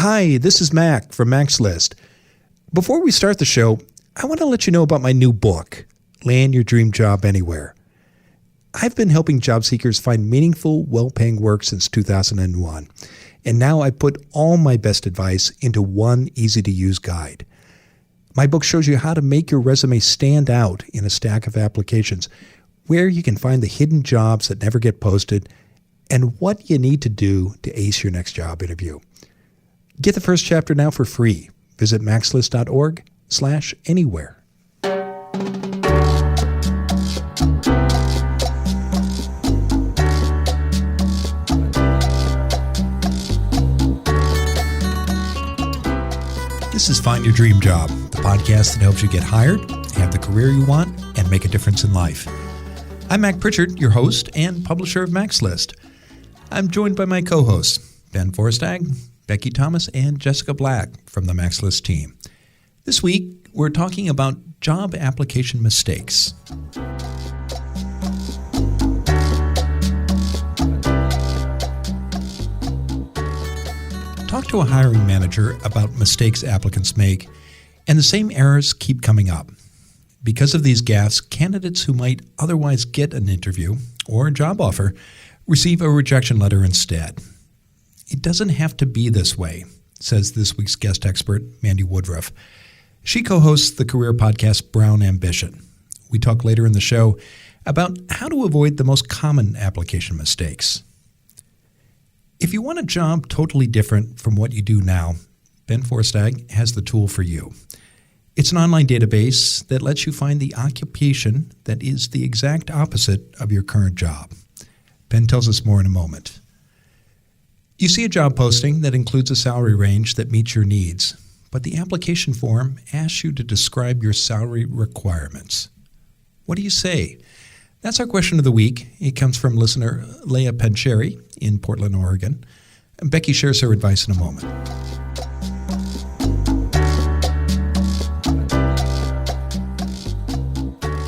Hi, this is Mac from Mac's List. Before we start the show, I want to let you know about my new book, Land Your Dream Job Anywhere. I've been helping job seekers find meaningful, well-paying work since 2001, and now I put all my best advice into one easy-to-use guide. My book shows you how to make your resume stand out in a stack of applications, where you can find the hidden jobs that never get posted, and what you need to do to ace your next job interview. Get the first chapter now for free. Visit maxlist.org/anywhere. This is Find Your Dream Job, the podcast that helps you get hired, have the career you want, and make a difference in life. I'm Mac Pritchard, your host and publisher of Mac's List. I'm joined by my co-hosts, Ben Forstag, Becky Thomas, and Jessica Black from the Mac's List team. This week, we're talking about job application mistakes. Talk to a hiring manager about mistakes applicants make, and the same errors keep coming up. Because of these gaffes, candidates who might otherwise get an interview or a job offer receive a rejection letter instead. It doesn't have to be this way, says this week's guest expert, Mandi Woodruff. She co-hosts the career podcast Brown Ambition. We talk later in the show about how to avoid the most common application mistakes. If you want a job totally different from what you do now, Ben Forstag has the tool for you. It's an online database that lets you find the occupation that is the exact opposite of your current job. Ben tells us more in a moment. You see a job posting that includes a salary range that meets your needs, but the application form asks you to describe your salary requirements. What do you say? That's our question of the week. It comes from listener Leah Pancheri in Portland, Oregon. And Becky shares her advice in a moment.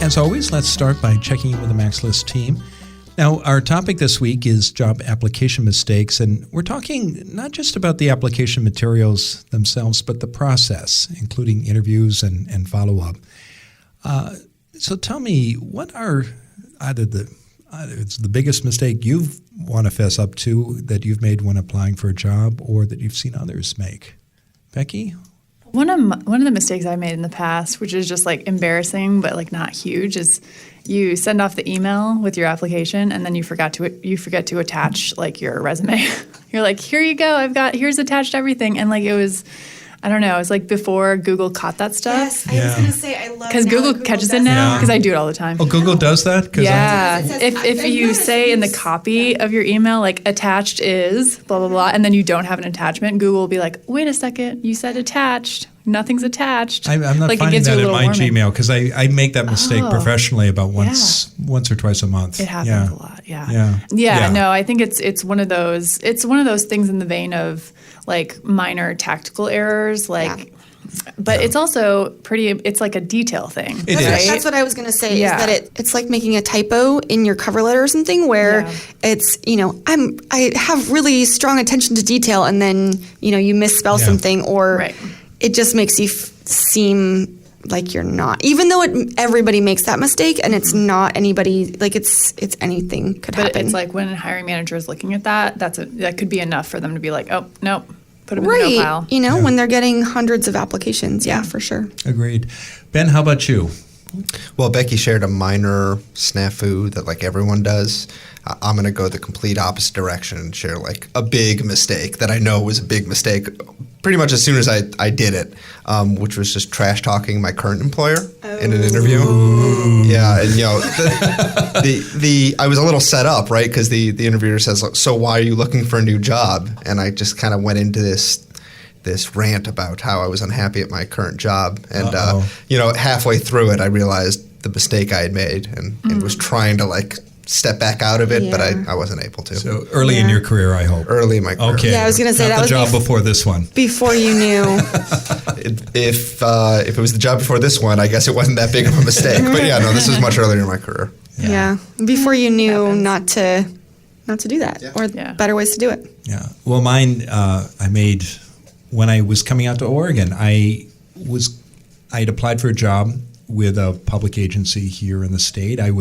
As always, let's start by checking in with the Mac's List team. Now, our topic this week is job application mistakes, and we're talking not just about the application materials themselves, but the process, including interviews and follow-up. So tell me, what are either it's the biggest mistake you want to fess up to that you've made when applying for a job, or that you've seen others make? Becky? One of the mistakes I made in the past, which is just like embarrassing but like not huge, is you send off the email with your application and then you forget to attach like your resume. You're like, here you go, here's attached everything, and like it was like before Google caught that stuff. Yes, I was going to say I love because Google catches it now because I do it all the time. Oh, Google does that? Yeah. If you say in the copy of your email, like attached is blah, blah, blah, and then you don't have an attachment, Google will be like, wait a second, you said attached. Nothing's attached. I'm not like finding that in my warning. Gmail because I make that mistake professionally about once or twice a month. It happens a lot. Yeah. No, I think it's one of those things in the vein of like minor tactical errors, but it's also it's like a detail thing. That's what I was going to say, is that it's like making a typo in your cover letter or something where it's, I have really strong attention to detail, and then, you misspell something, or it just makes you seem like you're not, even though everybody makes that mistake, and it's not anybody, like it's anything could happen. But it's like when a hiring manager is looking at that, that could be enough for them to be like, oh, nope. Put them in the no file. When they're getting hundreds of applications. Yeah, for sure. Agreed. Ben, how about you? Well, Becky shared a minor snafu that like everyone does. I'm going to go the complete opposite direction and share like a big mistake that I know was a big mistake pretty much as soon as I did it, which was just trash talking my current employer in an interview. Yeah, and I was a little set up, right? Because the interviewer says, "So why are you looking for a new job?" And I just kind of went into this rant about how I was unhappy at my current job, and halfway through it, I realized the mistake I had made, and was trying to like step back out of it, but I wasn't able to. So early in your career, I hope. Early in my career. Okay. Yeah, I was going to say not that was the job before this one. Before you knew. If it was the job before this one, I guess it wasn't that big of a mistake. But this was much earlier in my career. Yeah. Before you knew not to do that, or better ways to do it. Yeah. Well, mine, I made when I was coming out to Oregon, I had applied for a job with a public agency here in the state. I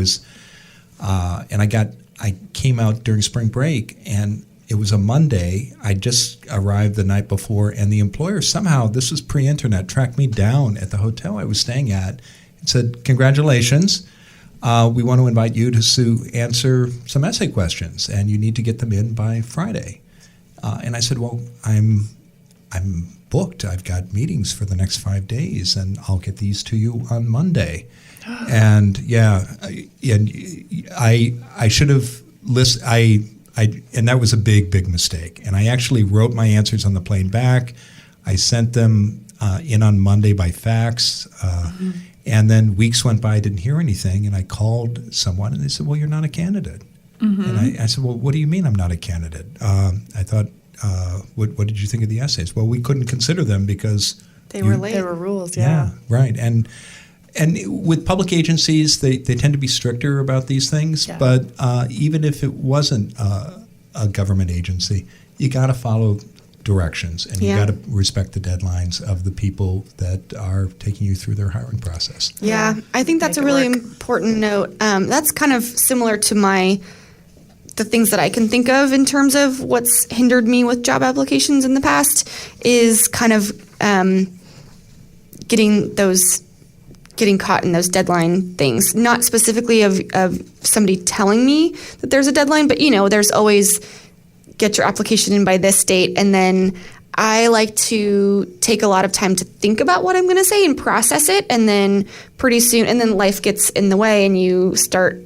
came out during spring break, and it was a Monday. I just arrived the night before, and the employer somehow, this was pre-internet, tracked me down at the hotel I was staying at and said, "Congratulations. We want to invite you to answer some essay questions, and you need to get them in by Friday." And I said, "Well, I'm booked. I've got meetings for the next 5 days, and I'll get these to you on Monday." And I should have listened. And that was a big mistake. And I actually wrote my answers on the plane back. I sent them in on Monday by fax. And then weeks went by, I didn't hear anything. And I called someone, and they said, "Well, you're not a candidate." And I said, "Well, what do you mean I'm not a candidate?" I thought, what did you think of the essays? Well, we couldn't consider them because they were late. There were rules, yeah. Right. And with public agencies, they tend to be stricter about these things. Yeah. But even if it wasn't a government agency, you got to follow directions, and you got to respect the deadlines of the people that are taking you through their hiring process. Yeah, I think that's a really important note. That's kind of similar to the things that I can think of in terms of what's hindered me with job applications in the past is kind of getting caught in those deadline things. Not specifically of somebody telling me that there's a deadline, but there's always get your application in by this date, and then I like to take a lot of time to think about what I'm going to say and process it, and then pretty soon, and then life gets in the way, and you start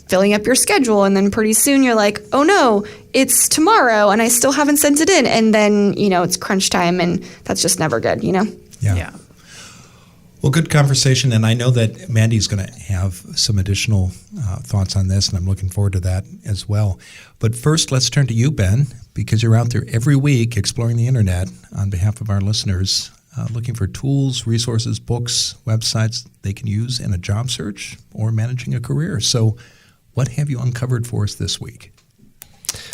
filling up your schedule, and then pretty soon you're like, "Oh no, it's tomorrow, and I still haven't sent it in," and then it's crunch time, and that's just never good, Yeah. Well, good conversation, and I know that Mandy's going to have some additional thoughts on this, and I'm looking forward to that as well. But first, let's turn to you, Ben, because you're out there every week exploring the internet on behalf of our listeners, looking for tools, resources, books, websites they can use in a job search or managing a career. So what have you uncovered for us this week?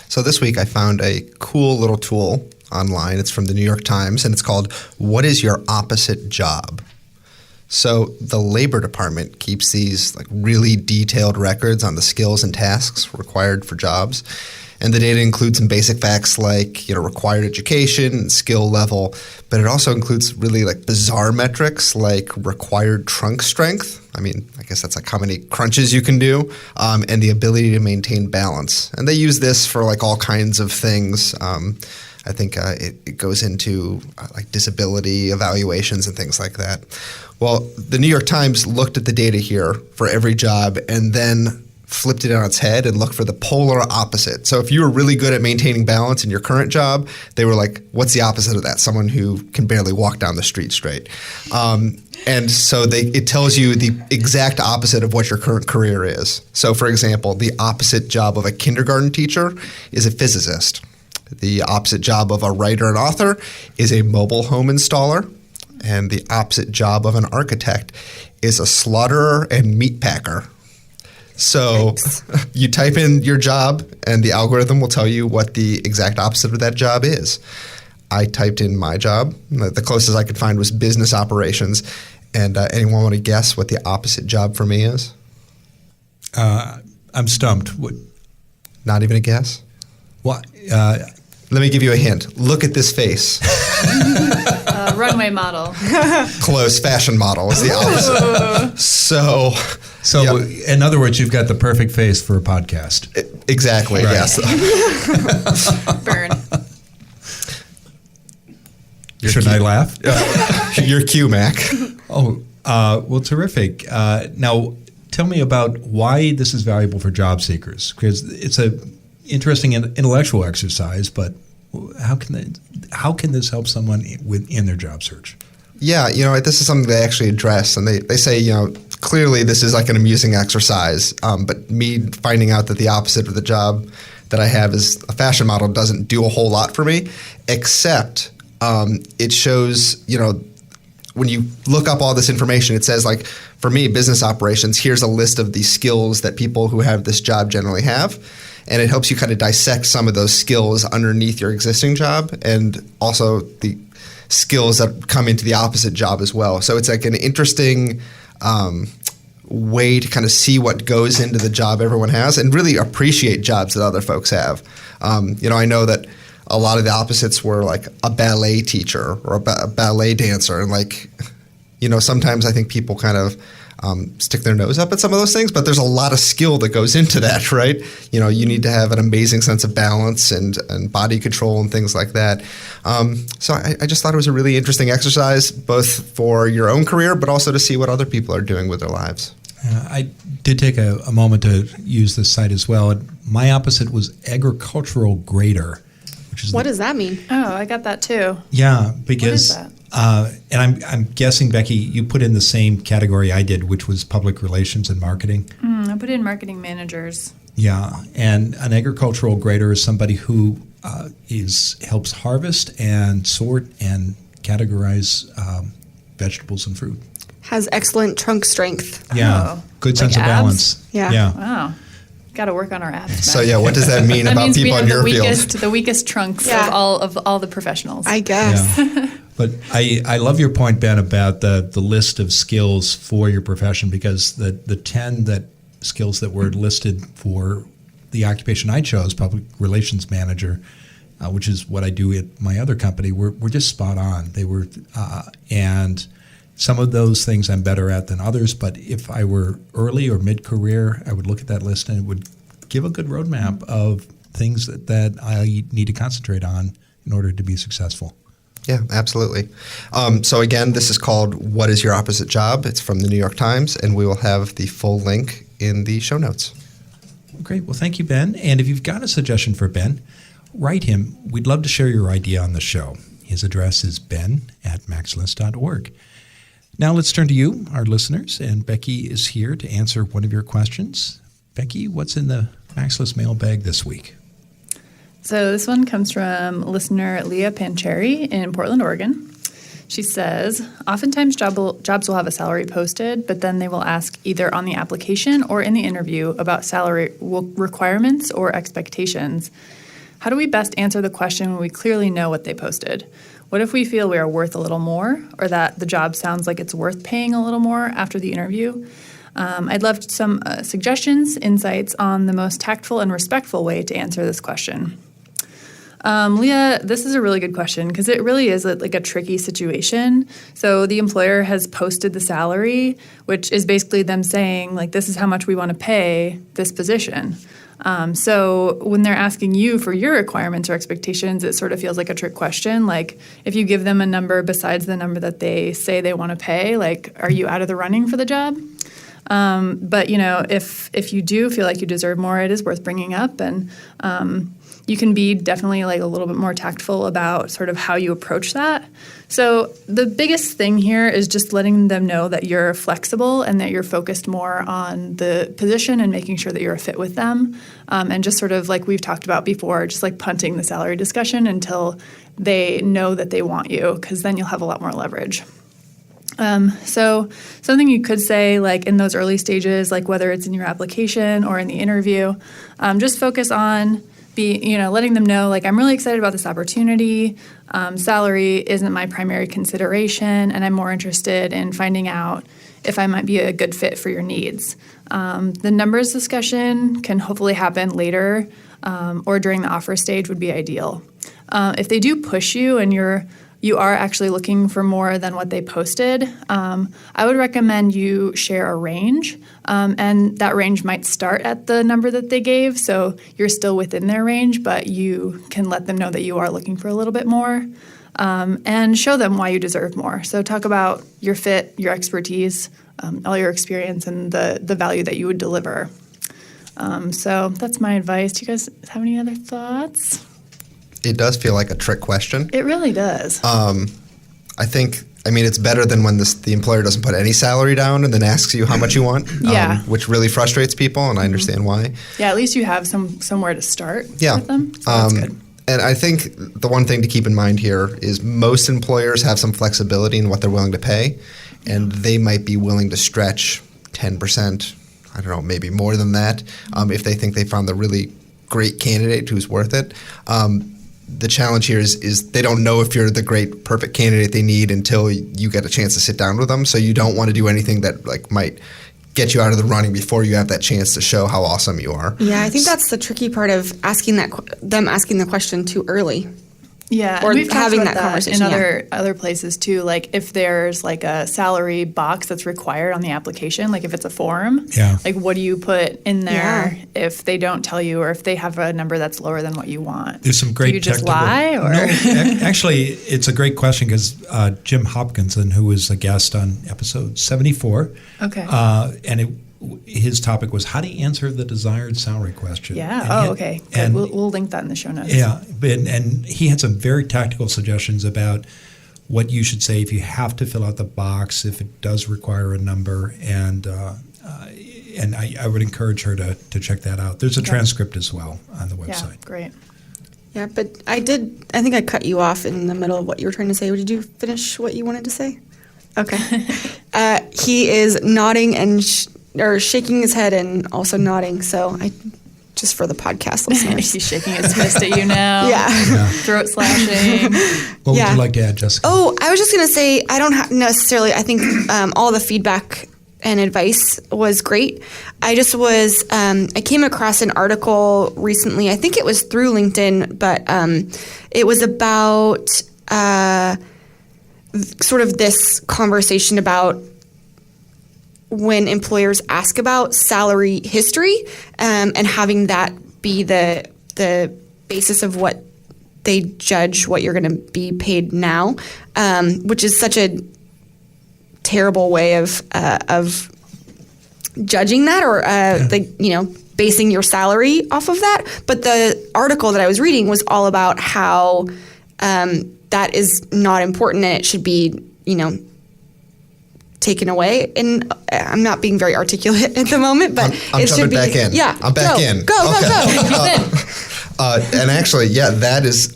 So this week I found a cool little tool online. It's from the New York Times, and it's called "What is Your Opposite Job?" So the Labor Department keeps these really detailed records on the skills and tasks required for jobs. And the data includes some basic facts like, required education, skill level, but it also includes really bizarre metrics like required trunk strength. I guess that's how many crunches you can do, and the ability to maintain balance. And they use this for all kinds of things. I think it goes into disability evaluations and things like that. Well, the New York Times looked at the data here for every job and then flipped it on its head and looked for the polar opposite. So if you were really good at maintaining balance in your current job, they were like, what's the opposite of that? Someone who can barely walk down the street straight. And so it tells you the exact opposite of what your current career is. So for example, the opposite job of a kindergarten teacher is a physicist. The opposite job of a writer and author is a mobile home installer. And the opposite job of an architect is a slaughterer and meat packer. So you type in your job, and the algorithm will tell you what the exact opposite of that job is. I typed in my job. The closest I could find was business operations. And anyone want to guess what the opposite job for me is? I'm stumped. What? Not even a guess? What? Let me give you a hint. Look at this face. Runway model. Close. Fashion model is the opposite. So in other words, you've got the perfect face for a podcast. Exactly, right. Yes. Burn. Should I laugh? Your cue, Mac. Oh, well, terrific. Now, tell me about why this is valuable for job seekers, because it's a interesting intellectual exercise, but how can this help someone in their job search? Yeah, this is something they actually address, and they say, clearly this is an amusing exercise, but me finding out that the opposite of the job that I have is a fashion model doesn't do a whole lot for me, except it shows, when you look up all this information, it says for me, business operations, here's a list of the skills that people who have this job generally have. and it helps you kind of dissect some of those skills underneath your existing job and also the skills that come into the opposite job as well. So it's like an interesting way to kind of see what goes into the job everyone has and really appreciate jobs that other folks have. I know that a lot of the opposites were like a ballet teacher or a ballet dancer. And sometimes I think people kind of stick their nose up at some of those things, but there's a lot of skill that goes into that, right? You need to have an amazing sense of balance and body control and things like that. So I just thought it was a really interesting exercise, both for your own career, but also to see what other people are doing with their lives. I did take a moment to use this site as well. My opposite was agricultural grader. What does that mean? Oh, I got that too. Yeah, because what is that? And I'm guessing, Becky, you put in the same category I did, which was public relations and marketing. I put in marketing managers. Yeah, and an agricultural grader is somebody who helps harvest and sort and categorize vegetables and fruit. Has excellent trunk strength. Yeah, good sense of abs? balance. Yeah. Wow. Got to work on our abs. So what does that mean about people in your field? The weakest trunks of all the professionals. I guess. Yeah. But I love your point, Ben, about the list of skills for your profession, because the 10 skills that were listed for the occupation I chose, public relations manager, which is what I do at my other company, were just spot on. They were, and some of those things I'm better at than others, but if I were early or mid-career, I would look at that list and it would give a good roadmap of things that I need to concentrate on in order to be successful. Yeah, absolutely. So again, this is called What is Your Opposite Job? It's from the New York Times, and we will have the full link in the show notes. Great. Well, thank you, Ben. And if you've got a suggestion for Ben, write him. We'd love to share your idea on the show. His address is ben@maxlist.org. Now let's turn to you, our listeners, and Becky is here to answer one of your questions. Becky, what's in the Maxlist mailbag this week? So this one comes from listener Leah Pancheri in Portland, Oregon. She says, oftentimes jobs will have a salary posted, but then they will ask either on the application or in the interview about salary requirements or expectations. How do we best answer the question when we clearly know what they posted? What if we feel we are worth a little more, or that the job sounds like it's worth paying a little more after the interview? I'd love some suggestions, insights on the most tactful and respectful way to answer this question. Leah, this is a really good question because it really is like a tricky situation. So the employer has posted the salary, which is basically them saying, like, this is how much we want to pay this position. So when they're asking you for your requirements or expectations, it sort of feels like a trick question. Like, if you give them a number besides the number that they say they want to pay, like, are you out of the running for the job? But, if you do feel like you deserve more, it is worth bringing up. And you can be definitely like a little bit more tactful about sort of how you approach that. So the biggest thing here is just letting them know that you're flexible and that you're focused more on the position and making sure that you're a fit with them. And just sort of like we've talked about before, just like punting the salary discussion until they know that they want you, because then you'll have a lot more leverage. So something you could say, like in those early stages, like whether it's in your application or in the interview, just focus on letting them know, like, I'm really excited about this opportunity. Salary isn't my primary consideration, and I'm more interested in finding out if I might be a good fit for your needs. The numbers discussion can hopefully happen later or during the offer stage would be ideal. If they do push you and you are actually looking for more than what they posted, I would recommend you share a range, and that range might start at the number that they gave, so you're still within their range, but you can let them know that you are looking for a little bit more, and show them why you deserve more. So talk about your fit, your expertise, all your experience, and the value that you would deliver. So that's my advice. Do you guys have any other thoughts? It does feel like a trick question. It really does. I think, it's better than when the employer doesn't put any salary down and then asks you how much you want, which really frustrates people, and I understand why. Yeah, at least you have somewhere to start with them. So that's good. And I think the one thing to keep in mind here is most employers have some flexibility in what they're willing to pay, and they might be willing to stretch 10%, I don't know, maybe more than that, if they think they found the really great candidate who's worth it. The challenge here is they don't know if you're the great, perfect candidate they need until you get a chance to sit down with them. So you don't want to do anything that like might get you out of the running before you have that chance to show how awesome you are. Yeah, I think that's the tricky part of asking the question too early. Yeah, or and we've having talked about that conversation in other places too. Like if there's like a salary box that's required on the application, like if it's a form, like what do you put in there if they don't tell you, or if they have a number that's lower than what you want? There's some great. Do you just lie, or no? Actually, it's a great question because Jim Hopkinson, who was a guest on episode 74, and his topic was how to answer the desired salary question. Yeah. Okay. And we'll link that in the show notes. Yeah. And he had some very tactical suggestions about what you should say if you have to fill out the box, if it does require a number. And I would encourage her to check that out. There's a transcript as well on the website. Yeah. Great. Yeah, but I think I cut you off in the middle of what you were trying to say. Did you finish what you wanted to say? Okay. He is nodding and or shaking his head and also nodding. So just for the podcast listeners. He's shaking his fist at you now. Yeah. Throat slashing. What would you like to add, Jessica? Oh, I was just going to say, I don't necessarily, I think all the feedback and advice was great. I just was, I came across an article recently, I think it was through LinkedIn, but it was about sort of this conversation about when employers ask about salary history and having that be the basis of what they judge what you're going to be paid now, which is such a terrible way of judging that or basing your salary off of that. But the article that I was reading was all about how that is not important and it should be, taken away. And I'm not being very articulate at the moment, but it should be back in. Yeah, I'm back in. Go. And actually, that is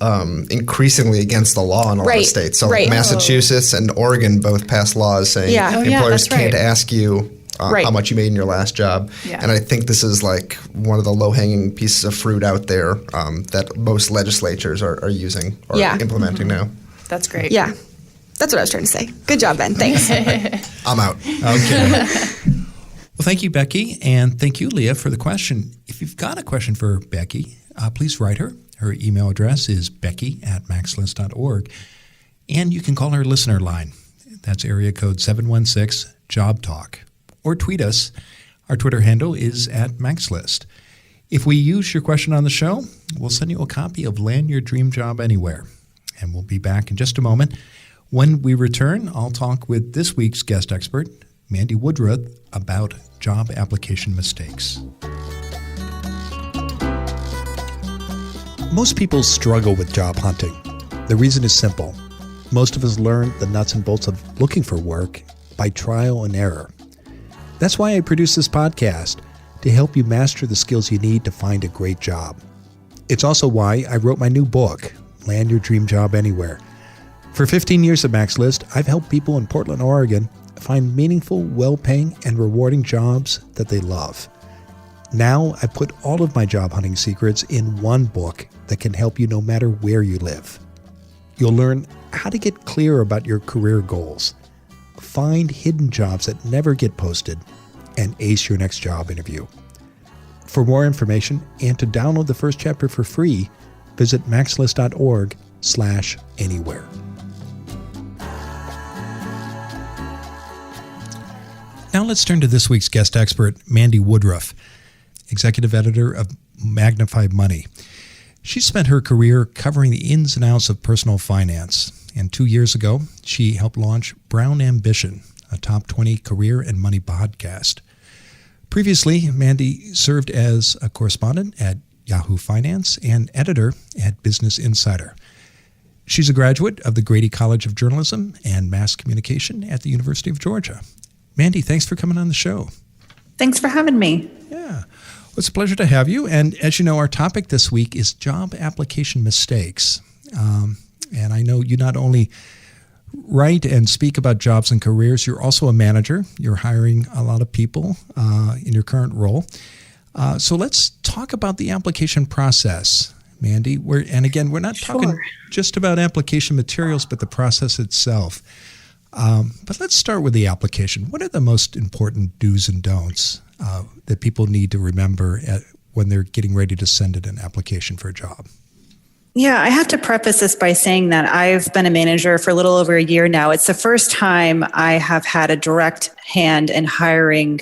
increasingly against the law in a lot of states. So Massachusetts and Oregon both passed laws saying employers can't ask you how much you made in your last job. Yeah. And I think this is like one of the low-hanging pieces of fruit out there that most legislatures are using or implementing now. That's great. Yeah. That's what I was trying to say. Good job, Ben. Thanks. I'm out. Okay. Well, thank you, Becky, and thank you, Leah, for the question. If you've got a question for Becky, please write her. Her email address is becky@maxlist.org, and you can call her listener line. That's area code 716-JOB-TALK. Or tweet us. Our Twitter handle is @MaxList. If we use your question on the show, we'll send you a copy of Land Your Dream Job Anywhere. And we'll be back in just a moment. When we return, I'll talk with this week's guest expert, Mandi Woodruff, about job application mistakes. Most people struggle with job hunting. The reason is simple. Most of us learn the nuts and bolts of looking for work by trial and error. That's why I produce this podcast, to help you master the skills you need to find a great job. It's also why I wrote my new book, Land Your Dream Job Anywhere. For 15 years at MaxList, I've helped people in Portland, Oregon find meaningful, well-paying, and rewarding jobs that they love. Now, I put all of my job hunting secrets in one book that can help you no matter where you live. You'll learn how to get clear about your career goals, find hidden jobs that never get posted, and ace your next job interview. For more information and to download the first chapter for free, visit maxlist.org/anywhere. Now let's turn to this week's guest expert, Mandi Woodruff, executive editor of Magnify Money. She spent her career covering the ins and outs of personal finance, and 2 years ago, she helped launch Brown Ambition, a top 20 career and money podcast. Previously, Mandi served as a correspondent at Yahoo Finance and editor at Business Insider. She's a graduate of the Grady College of Journalism and Mass Communication at the University of Georgia. Mandi, thanks for coming on the show. Thanks for having me. Yeah. Well, it's a pleasure to have you. And as you know, our topic this week is job application mistakes. And I know you not only write and speak about jobs and careers, you're also a manager. You're hiring a lot of people in your current role. So let's talk about the application process, Mandi. We're not talking just about application materials, but the process itself. But let's start with the application. What are the most important do's and don'ts that people need to remember when they're getting ready to send in an application for a job? Yeah, I have to preface this by saying that I've been a manager for a little over a year now. It's the first time I have had a direct hand in hiring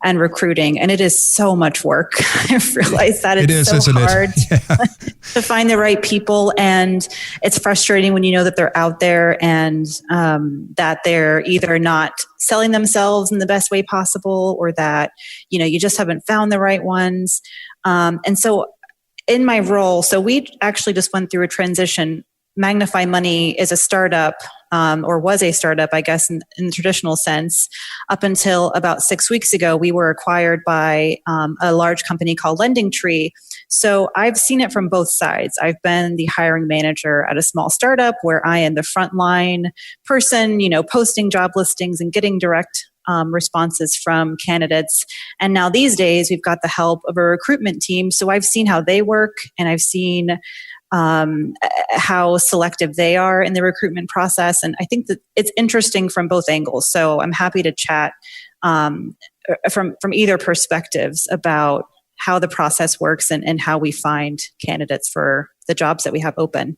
and recruiting, and it is so much work. I've realized that it's so hard to find the right people, and it's frustrating when you know that they're out there and that they're either not selling themselves in the best way possible, or that you just haven't found the right ones. And so in my role, so we actually just went through a transition. Magnify Money is a startup, or was a startup, I guess, in the traditional sense. Up until about 6 weeks ago, we were acquired by a large company called LendingTree. So I've seen it from both sides. I've been the hiring manager at a small startup where I am the frontline person, posting job listings and getting direct responses from candidates. And now these days, we've got the help of a recruitment team. So I've seen how they work, and I've seen how selective they are in the recruitment process. And I think that it's interesting from both angles. So I'm happy to chat from either perspectives about how the process works and how we find candidates for the jobs that we have open.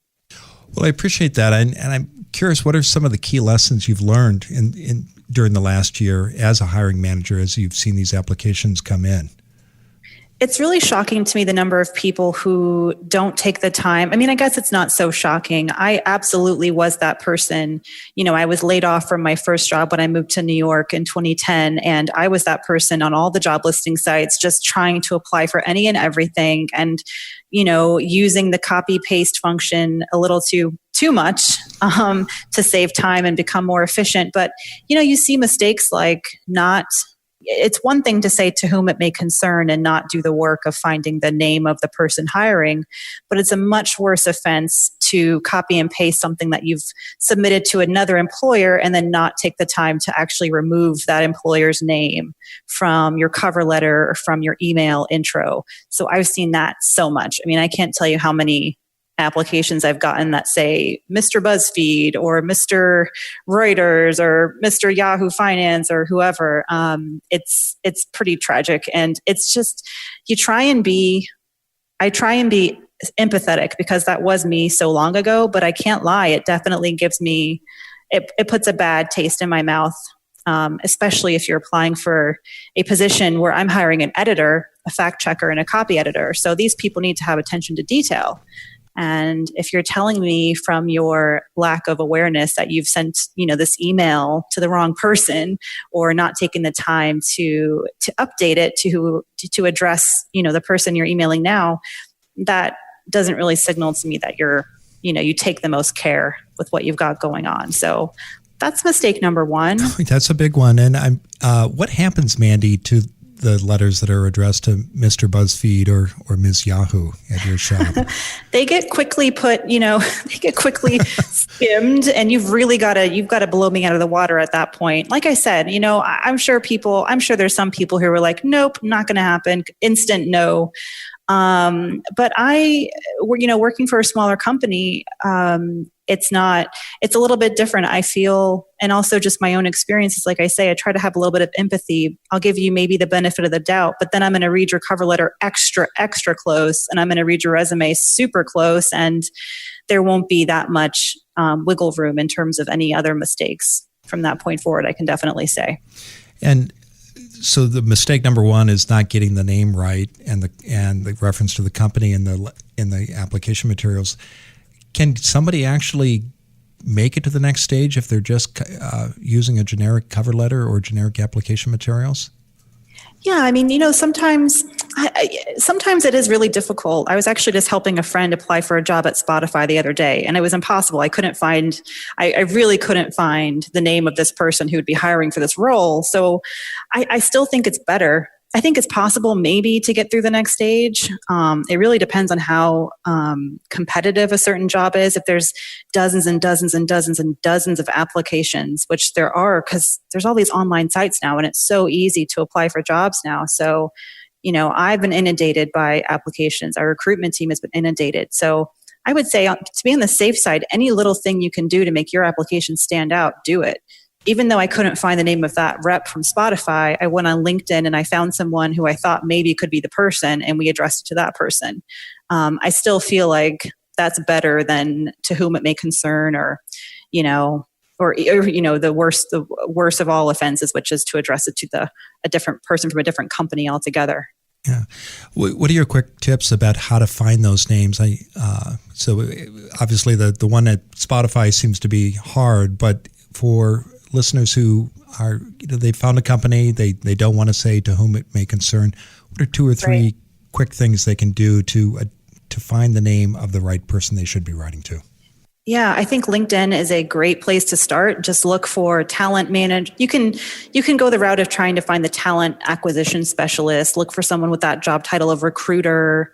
Well, I appreciate that. And I'm curious, what are some of the key lessons you've learned during the last year as a hiring manager, as you've seen these applications come in? It's really shocking to me, the number of people who don't take the time. I mean, I guess it's not so shocking. I absolutely was that person. I was laid off from my first job when I moved to New York in 2010. And I was that person on all the job listing sites, just trying to apply for any and everything. And, using the copy paste function a little too much to save time and become more efficient. But, you see mistakes like it's one thing to say to whom it may concern and not do the work of finding the name of the person hiring, but it's a much worse offense to copy and paste something that you've submitted to another employer and then not take the time to actually remove that employer's name from your cover letter or from your email intro. So I've seen that so much. I mean, I can't tell you how many applications I've gotten that say Mr. BuzzFeed or Mr. Reuters or Mr. Yahoo Finance or whoever. It's pretty tragic. And it's just, I try and be empathetic because that was me so long ago, but I can't lie. It definitely gives me, it puts a bad taste in my mouth, especially if you're applying for a position where I'm hiring an editor, a fact checker, and a copy editor. So these people need to have attention to detail. And if you're telling me from your lack of awareness that you've sent, this email to the wrong person or not taking the time to update it to address, the person you're emailing now, that doesn't really signal to me that you take the most care with what you've got going on. So that's mistake number one. That's a big one. And what happens, Mandi, to the letters that are addressed to Mr. BuzzFeed or Ms. Yahoo at your shop? They get quickly skimmed, and you've got to blow me out of the water at that point. Like I said, I'm sure there's some people who were like, nope, not going to happen. Instant no. But working for a smaller company, it's a little bit different. I feel, and also just my own experiences. Like I say, I try to have a little bit of empathy. I'll give you maybe the benefit of the doubt, but then I'm going to read your cover letter extra, extra close. And I'm going to read your resume super close. And there won't be that much wiggle room in terms of any other mistakes from that point forward, I can definitely say. And so the mistake number one is not getting the name right and the reference to the company in the application materials. Can somebody actually make it to the next stage if they're just using a generic cover letter or generic application materials? Yeah, I mean, sometimes it is really difficult. I was actually just helping a friend apply for a job at Spotify the other day, and it was impossible. I really couldn't find the name of this person who would be hiring for this role. So I still think it's better. I think it's possible maybe to get through the next stage. It really depends on how competitive a certain job is. If there's dozens and dozens and dozens and dozens of applications, which there are because there's all these online sites now and it's so easy to apply for jobs now. So, I've been inundated by applications. Our recruitment team has been inundated. So I would say to be on the safe side, any little thing you can do to make your application stand out, do it. Even though I couldn't find the name of that rep from Spotify, I went on LinkedIn and I found someone who I thought maybe could be the person, and we addressed it to that person. I still feel like that's better than to whom it may concern, or the worst of all offenses, which is to address it to a different person from a different company altogether. Yeah. What are your quick tips about how to find those names? So obviously the one at Spotify seems to be hard, but for listeners who are, they found a company, they don't want to say to whom it may concern, what are 2 or 3 quick things they can do to find the name of the right person they should be writing to? Yeah, I think LinkedIn is a great place to start. Just look for talent manager. You can go the route of trying to find the talent acquisition specialist. Look for someone with that job title of recruiter,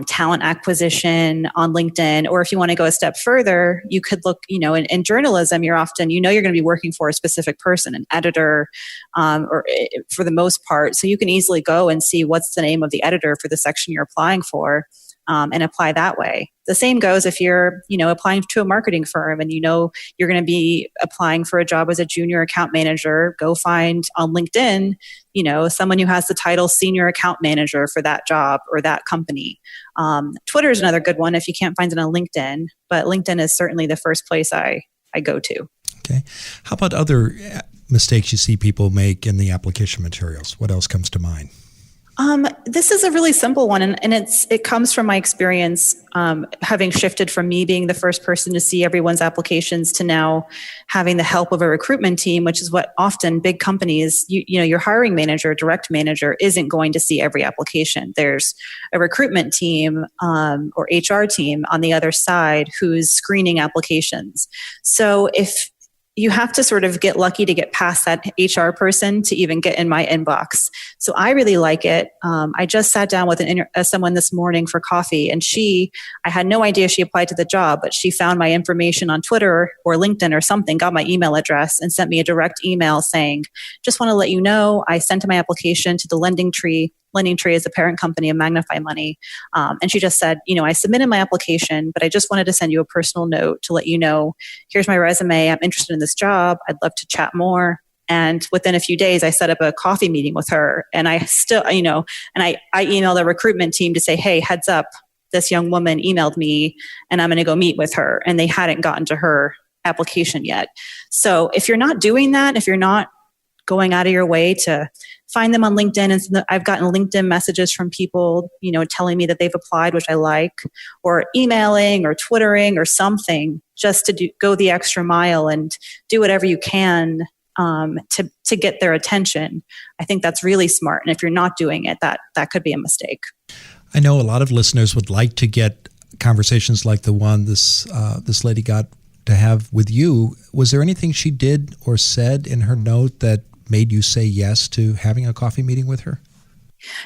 talent acquisition on LinkedIn. Or if you want to go a step further, you could look, in journalism, you're often, you're going to be working for a specific person, an editor, or for the most part. So you can easily go and see what's the name of the editor for the section you're applying for. And apply that way. The same goes if you're, applying to a marketing firm and you're going to be applying for a job as a junior account manager. Go find on LinkedIn, someone who has the title senior account manager for that job or that company. Twitter is another good one if you can't find it on LinkedIn, but LinkedIn is certainly the first place I go to. Okay. How about other mistakes you see people make in the application materials? What else comes to mind? This is a really simple one, and it comes from my experience having shifted from me being the first person to see everyone's applications to now having the help of a recruitment team, which is what often big companies, your hiring manager, direct manager isn't going to see every application. There's a recruitment team or HR team on the other side who's screening applications. So if you have to sort of get lucky to get past that HR person to even get in my inbox. So I really like it. I just sat down with someone this morning for coffee, and I had no idea she applied to the job, but she found my information on Twitter or LinkedIn or something, got my email address, and sent me a direct email saying, just want to let you know, I sent my application to the Lending Tree. Lending Tree is the parent company of Magnify Money. And she just said, I submitted my application, but I just wanted to send you a personal note to let you know, here's my resume. I'm interested in this job. I'd love to chat more. And within a few days, I set up a coffee meeting with her. And I still, and I emailed the recruitment team to say, hey, heads up, this young woman emailed me and I'm going to go meet with her. And they hadn't gotten to her application yet. So if you're not doing that, if you're not going out of your way to find them on LinkedIn. And I've gotten LinkedIn messages from people, telling me that they've applied, which I like, or emailing or Twittering or something, just to go the extra mile and do whatever you can to get their attention. I think that's really smart. And if you're not doing it, that could be a mistake. I know a lot of listeners would like to get conversations like the one this lady got to have with you. Was there anything she did or said in her note that made you say yes to having a coffee meeting with her?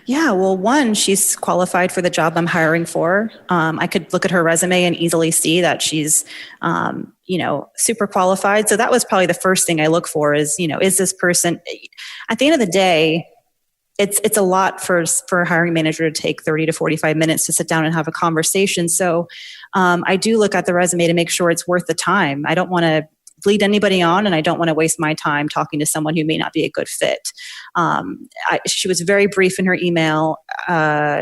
Yeah, well, one, she's qualified for the job I'm hiring for. I could look at her resume and easily see that she's, super qualified. So that was probably the first thing I look for is this person, at the end of the day, it's a lot for a hiring manager to take 30 to 45 minutes to sit down and have a conversation. So I do look at the resume to make sure it's worth the time. I don't want to lead anybody on, and I don't want to waste my time talking to someone who may not be a good fit. She was very brief in her email.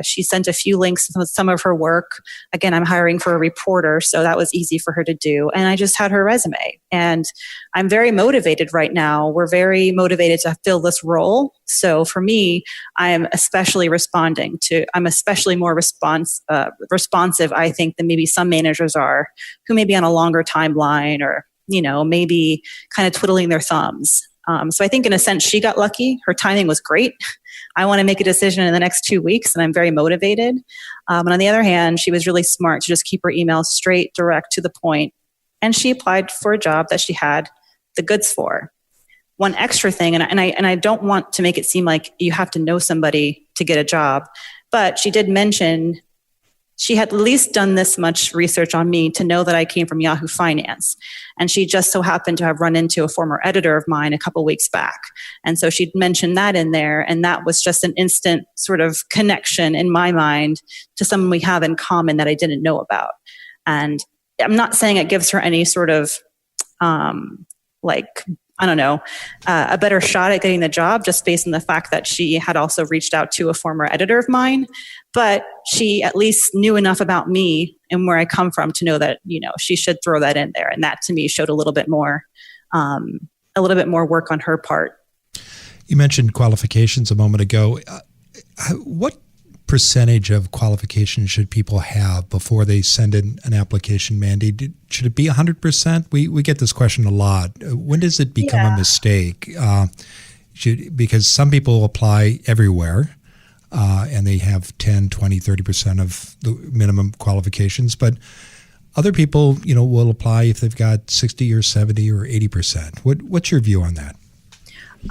She sent a few links with some of her work. Again, I'm hiring for a reporter, so that was easy for her to do. And I just had her resume. And I'm very motivated right now. We're very motivated to fill this role. So for me, I'm especially more responsive, I think, than maybe some managers are who may be on a longer timeline or maybe kind of twiddling their thumbs. So I think in a sense, she got lucky. Her timing was great. I want to make a decision in the next 2 weeks, and I'm very motivated. And on the other hand, she was really smart to just keep her email straight, direct, to the point. And she applied for a job that she had the goods for. One extra thing, and I don't want to make it seem like you have to know somebody to get a job, but she did mention she had at least done this much research on me to know that I came from Yahoo Finance. And she just so happened to have run into a former editor of mine a couple weeks back. And so she'd mentioned that in there. And that was just an instant sort of connection in my mind to someone we have in common that I didn't know about. And I'm not saying it gives her any sort of, a better shot at getting the job just based on the fact that she had also reached out to a former editor of mine, but she at least knew enough about me and where I come from to know that, she should throw that in there. And that to me showed a little bit more work on her part. You mentioned qualifications a moment ago. What percentage of qualifications should people have before they send in an application, Mandi? Should it be 100%? We get this question a lot. When does it become a mistake? Because some people apply everywhere and they have 10, 20, 30% of the minimum qualifications, but other people, will apply if they've got 60 or 70 or 80%. What's your view on that?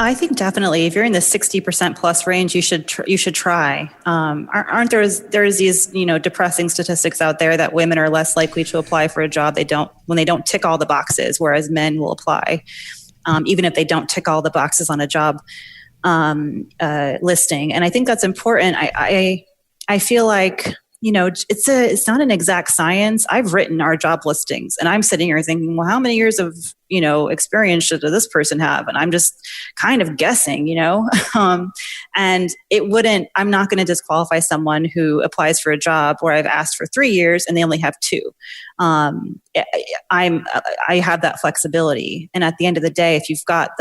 I think definitely, if you're in the 60% plus range, you should try. Aren't there's these depressing statistics out there that women are less likely to apply for a job when they don't tick all the boxes, whereas men will apply even if they don't tick all the boxes on a job listing. And I think that's important. I feel like it's not an exact science. I've written our job listings and I'm sitting here thinking, well, how many years of, experience should this person have? And I'm just kind of guessing, and I'm not going to disqualify someone who applies for a job where I've asked for 3 years and they only have 2. I have that flexibility. And at the end of the day, if you've got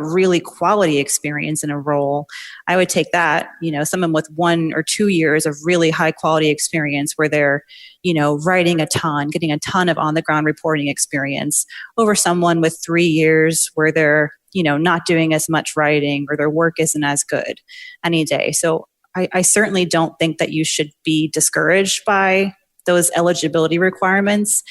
really quality experience in a role, I would take that, someone with 1 or 2 years of really high quality experience where they're, writing a ton, getting a ton of on the ground reporting experience over someone with 3 years where they're, not doing as much writing or their work isn't as good any day. So I certainly don't think that you should be discouraged by those eligibility requirements.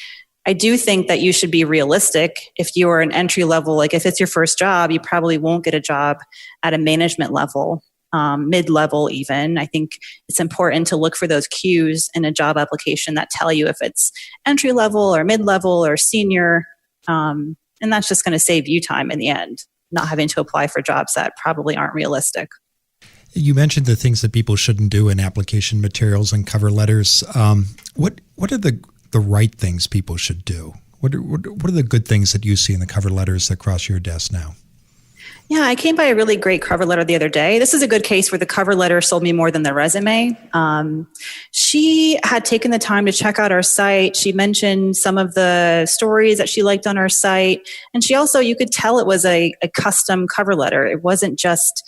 I do think that you should be realistic. If you are an entry level, like if it's your first job, you probably won't get a job at a management level, mid-level even. I think it's important to look for those cues in a job application that tell you if it's entry level or mid-level or senior. And that's just going to save you time in the end, not having to apply for jobs that probably aren't realistic. You mentioned the things that people shouldn't do in application materials and cover letters. What are the right things people should do? What are the good things that you see in the cover letters that cross your desk now? Yeah, I came by a really great cover letter the other day. This is a good case where the cover letter sold me more than the resume. She had taken the time to check out our site. She mentioned some of the stories that she liked on our site. And she also, you could tell it was a custom cover letter. It wasn't just,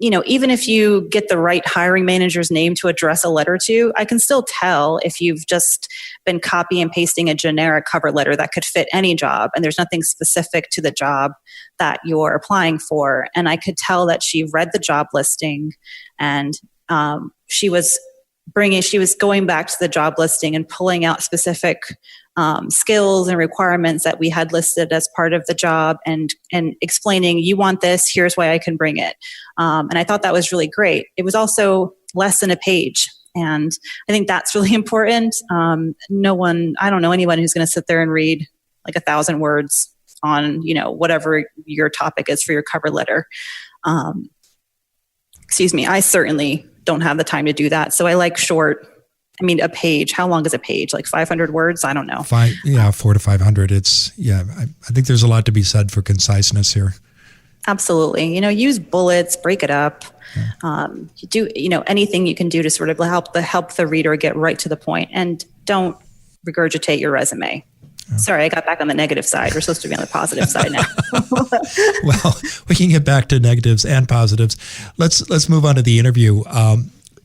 even if you get the right hiring manager's name to address a letter to, I can still tell if you've just been copy and pasting a generic cover letter that could fit any job and there's nothing specific to the job that you're applying for. And I could tell that she read the job listing and she was going back to the job listing and pulling out specific skills and requirements that we had listed as part of the job and explaining, you want this, here's why I can bring it. And I thought that was really great. It was also less than a page. And I think that's really important. I don't know anyone who's going to sit there and read like 1,000 words on, whatever your topic is for your cover letter. I certainly don't have the time to do that. So I like short. A page. How long is a page? Like 500 words? I don't know. 400 to 500. I think there's a lot to be said for conciseness here. Absolutely. Use bullets, break it up. Yeah. Do anything you can do to sort of help the reader get right to the point, and don't regurgitate your resume. Yeah. Sorry, I got back on the negative side. We're supposed to be on the positive side now. Well, we can get back to negatives and positives. Let's move on to the interview.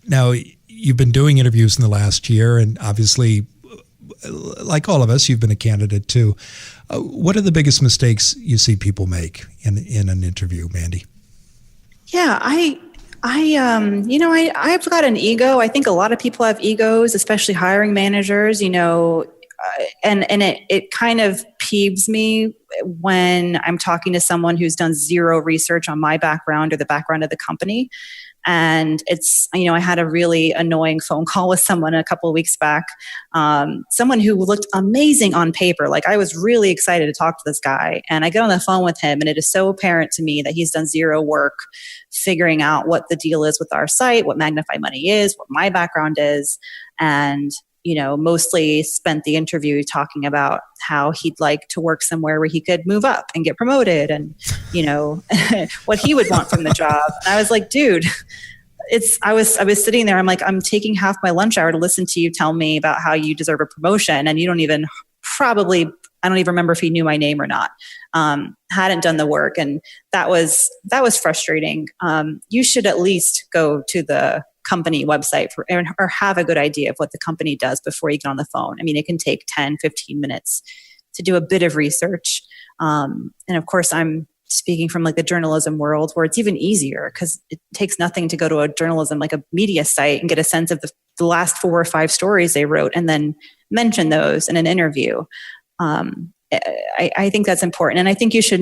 Now, you've been doing interviews in the last year, and obviously, like all of us, you've been a candidate too. What are the biggest mistakes you see people make in an interview, Mandi? Yeah, I've got an ego. I think a lot of people have egos, especially hiring managers, and it kind of peeves me when I'm talking to someone who's done zero research on my background or the background of the company. And it's, I had a really annoying phone call with someone a couple of weeks back. Someone who looked amazing on paper. Like, I was really excited to talk to this guy. And I get on the phone with him, and it is so apparent to me that he's done zero work figuring out what the deal is with our site, what Magnify Money is, what my background is. And mostly spent the interview talking about how he'd like to work somewhere where he could move up and get promoted and, what he would want from the job. And I was like, dude, I was sitting there. I'm like, I'm taking half my lunch hour to listen to you tell me about how you deserve a promotion. And you don't even I don't even remember if he knew my name or not. Hadn't done the work. And that was frustrating. You should at least go to the company website or have a good idea of what the company does before you get on the phone. I mean, it can take 10, 15 minutes to do a bit of research. And of course, I'm speaking from like the journalism world, where it's even easier because it takes nothing to go to a journalism, like a media site, and get a sense of the last 4 or 5 stories they wrote and then mention those in an interview. I think that's important. And I think you should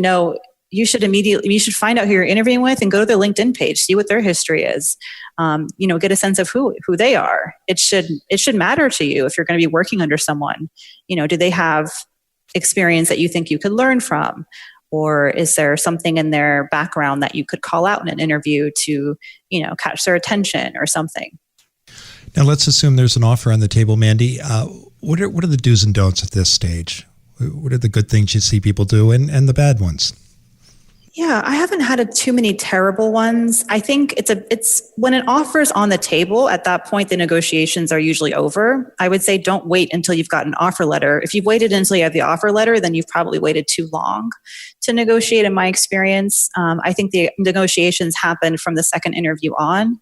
find out who you're interviewing with and go to their LinkedIn page, see what their history is. Get a sense of who they are. It should matter to you if you're going to be working under someone. Do they have experience that you think you could learn from? Or is there something in their background that you could call out in an interview to, catch their attention or something? Now, let's assume there's an offer on the table, Mandi. What are the do's and don'ts at this stage? What are the good things you see people do and the bad ones? Yeah, I haven't had too many terrible ones. I think it's when an offer is on the table, at that point, the negotiations are usually over. I would say don't wait until you've got an offer letter. If you've waited until you have the offer letter, then you've probably waited too long to negotiate, in my experience. I think the negotiations happen from the second interview on.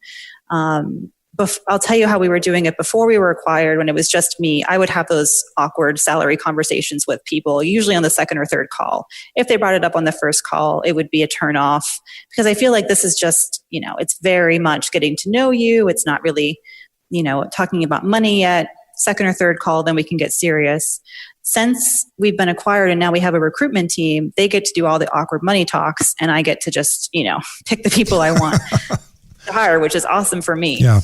I'll tell you how we were doing it before we were acquired. When it was just me, I would have those awkward salary conversations with people, usually on the second or third call. If they brought it up on the first call, it would be a turn off, because I feel like this is just, it's very much getting to know you. It's not really, talking about money yet. Second or third call, then we can get serious. Since we've been acquired and now we have a recruitment team, they get to do all the awkward money talks, and I get to just, pick the people I want to hire, which is awesome for me. Yeah.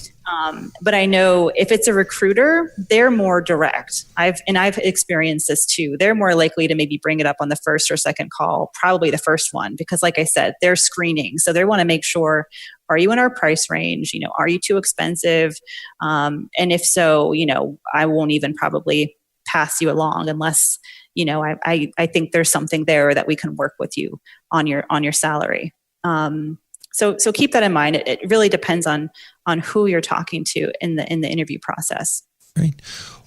But I know if it's a recruiter, they're more direct. I've experienced this too. They're more likely to maybe bring it up on the first or second call, probably the first one, because like I said, they're screening. So they want to make sure, are you in our price range? Are you too expensive? And if so, I won't even probably pass you along unless, I think there's something there that we can work with you on your salary. So keep that in mind. It really depends on who you're talking to in the interview process. Great.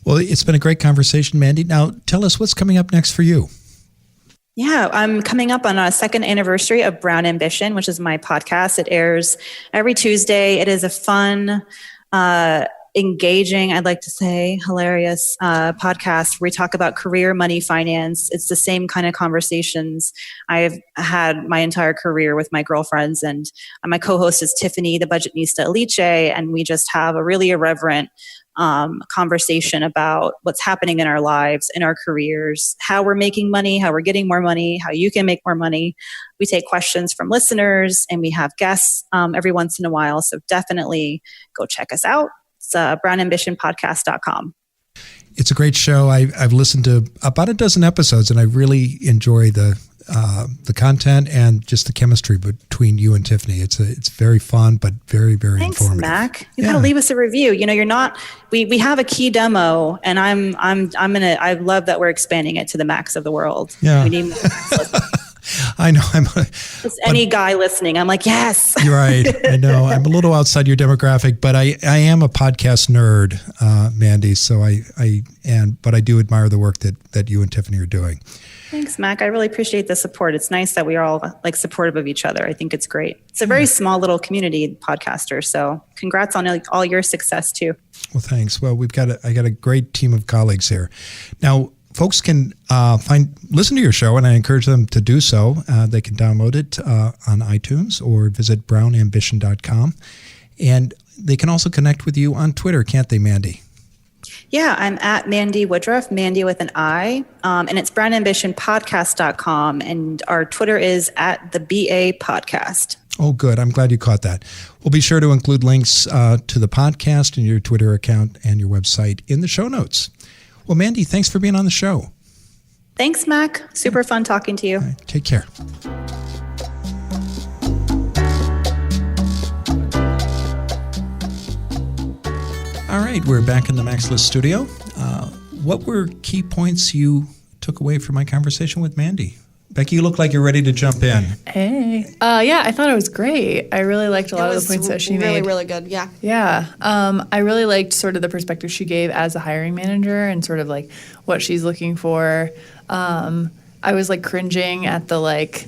Well, it's been a great conversation, Mandi. Now, tell us what's coming up next for you. Yeah, I'm coming up on a second anniversary of Brown Ambition, which is my podcast. It airs every Tuesday. It is a fun, engaging, I'd like to say, hilarious podcast where we talk about career, money, finance. It's the same kind of conversations I've had my entire career with my girlfriends. And my co-host is Tiffany, the Budgetnista Eliche, and we just have a really irreverent conversation about what's happening in our lives, in our careers, how we're making money, how we're getting more money, how you can make more money. We take questions from listeners, and we have guests every once in a while. So definitely go check us out. It's brownambitionpodcast.com. It's a great show. I've listened to about a dozen episodes, and I really enjoy the content and just the chemistry between you and Tiffany. It's very fun, but very, very informative. Thanks, Mac. You gotta leave us a review. You're not. We have a key demo, and I love that we're expanding it to the Macs of the world. Yeah. We need more Macs listeners. I know. Any guy listening, I'm like, yes. You're right. I know. I'm a little outside your demographic, but I am a podcast nerd, Mandi. So but I do admire the work that you and Tiffany are doing. Thanks, Mac. I really appreciate the support. It's nice that we are all supportive of each other. I think it's great. It's a very small little community, podcasters. So congrats on all your success too. Well, thanks. Well, I got a great team of colleagues here. Now, folks can listen to your show, and I encourage them to do so. They can download it on iTunes or visit brownambition.com. And they can also connect with you on Twitter, can't they, Mandi? Yeah, I'm at Mandi Woodruff, Mandi with an I, and it's brandambitionpodcast.com, and our Twitter is at the BA Podcast. Oh, good. I'm glad you caught that. We'll be sure to include links to the podcast and your Twitter account and your website in the show notes. Well, Mandi, thanks for being on the show. Thanks, Mac. Super fun talking to you. All right, take care. All right, we're back in the Max List studio. What were key points you took away from my conversation with Mandi? Becky, you look like you're ready to jump in. Hey. Yeah, I thought it was great. I really liked a lot of the points that she made. Really, really good. Yeah. Yeah. I really liked sort of the perspective she gave as a hiring manager and sort of like what she's looking for. I was like cringing at the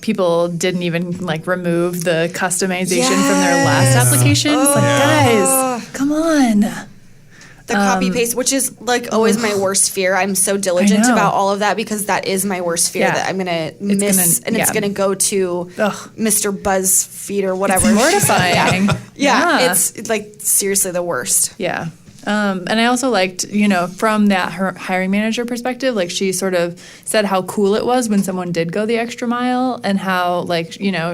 people didn't even like remove the customization from their last application. It's like, guys, come on. The copy paste, which is like always my worst fear. I'm so diligent about all of that because that is my worst fear that I'm going to miss it's going to go to Mr. BuzzFeed or whatever. It's mortifying. Yeah. It's like seriously the worst. Yeah. And I also liked, from that her hiring manager perspective, like she sort of said how cool it was when someone did go the extra mile and how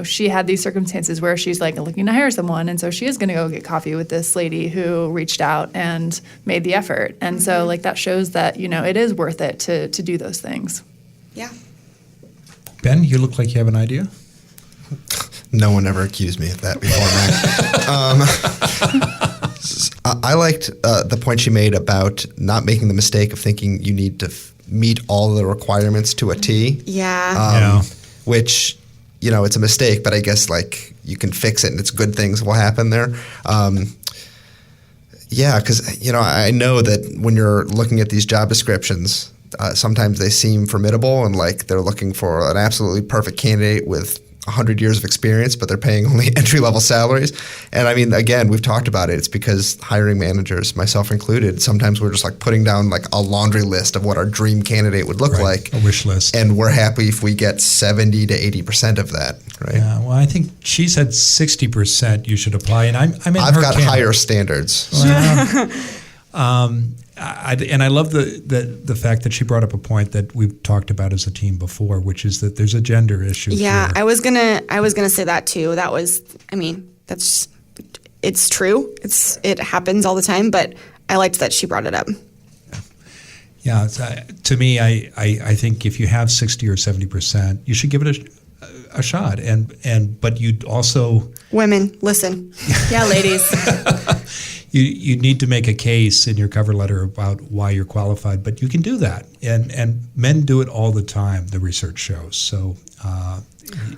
she had these circumstances where she's like looking to hire someone. And so she is going to go get coffee with this lady who reached out and made the effort. And so like that shows that, it is worth it to do those things. Yeah. Ben, you look like you have an idea. No one ever accused me of that before, Mac. I liked the point she made about not making the mistake of thinking you need to meet all the requirements to a T. Yeah. Which, it's a mistake, but I guess like you can fix it and it's good things will happen there. Because, I know that when you're looking at these job descriptions, sometimes they seem formidable and like they're looking for an absolutely perfect candidate with 100 years of experience, but they're paying only entry-level salaries. And I mean, again, we've talked about it. It's because hiring managers, myself included, sometimes we're just like putting down like a laundry list of what our dream candidate would look like. A wish list. And we're happy if we get 70 to 80% of that, right? Yeah, well, I think she said 60% you should apply, and I'm in I've her got camp. higher standards. Well, I love the fact that she brought up a point that we've talked about as a team before, which is that there's a gender issue. Yeah, here. I was gonna say that too. That was, it's true. It happens all the time, but I liked that she brought it up. Yeah, to me, I think if you have 60 or 70%, you should give it a shot. But you'd also women listen. Yeah, ladies. You need to make a case in your cover letter about why you're qualified, but you can do that, and men do it all the time. The research shows, so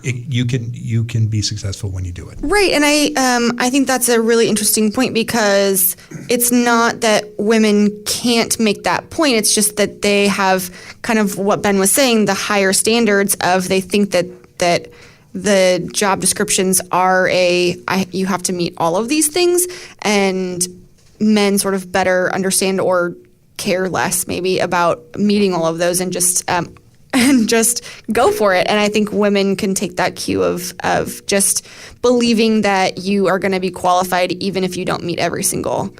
you can be successful when you do it. Right, and I think that's a really interesting point because it's not that women can't make that point. It's just that they have kind of what Ben was saying, the higher standards of they think that the job descriptions are you have to meet all of these things, and men sort of better understand or care less maybe about meeting all of those and just go for it. And I think women can take that cue of just believing that you are going to be qualified even if you don't meet every single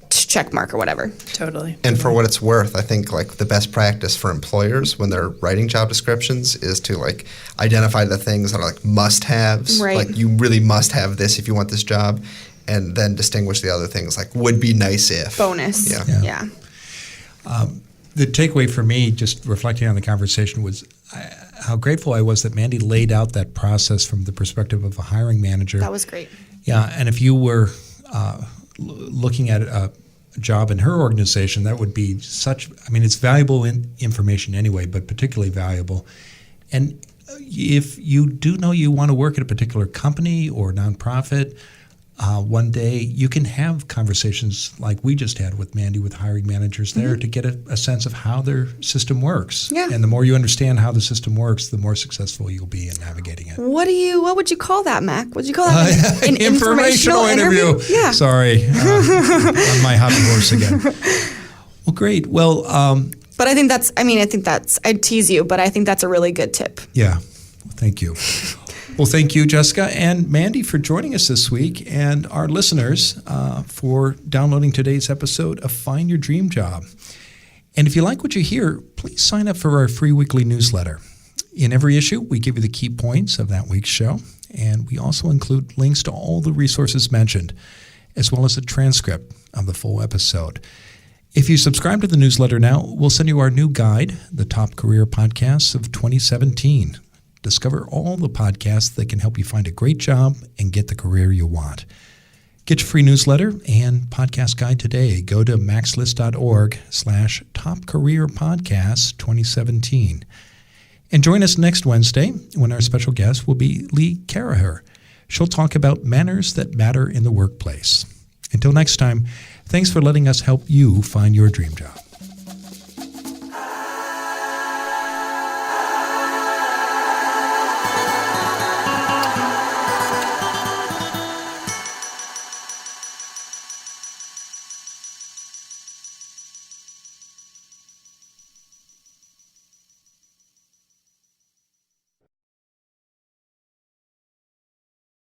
check mark or whatever. Totally. And for what it's worth, I think like the best practice for employers when they're writing job descriptions is to like identify the things that are like must-haves. Right. Like you really must have this if you want this job, and then distinguish the other things like would be nice if. Bonus. Yeah. The takeaway for me, just reflecting on the conversation, was how grateful I was that Mandi laid out that process from the perspective of a hiring manager. That was great. Yeah, and if you were looking at a job in her organization, that would be it's valuable information anyway, but particularly valuable. And if you do know you want to work at a particular company or nonprofit, one day you can have conversations like we just had with Mandi with hiring managers there to get a sense of how their system works. Yeah. And the more you understand how the system works, the more successful you'll be in navigating it. What would you call that, Mac? What would you call that? An informational interview. Yeah. Sorry. On my hobby horse again. Well, great. Well, but I think I'd tease you, but I think that's a really good tip. Yeah. Thank you. Well, thank you, Jessica and Mandi, for joining us this week, and our listeners for downloading today's episode of Find Your Dream Job. And if you like what you hear, please sign up for our free weekly newsletter. In every issue, we give you the key points of that week's show, and we also include links to all the resources mentioned, as well as a transcript of the full episode. If you subscribe to the newsletter now, we'll send you our new guide, The Top Career Podcasts of 2017. Discover all the podcasts that can help you find a great job and get the career you want. Get your free newsletter and podcast guide today. Go to maxlist.org/topcareerpodcasts2017. And join us next Wednesday when our special guest will be Lee Caraher. She'll talk about manners that matter in the workplace. Until next time, thanks for letting us help you find your dream job.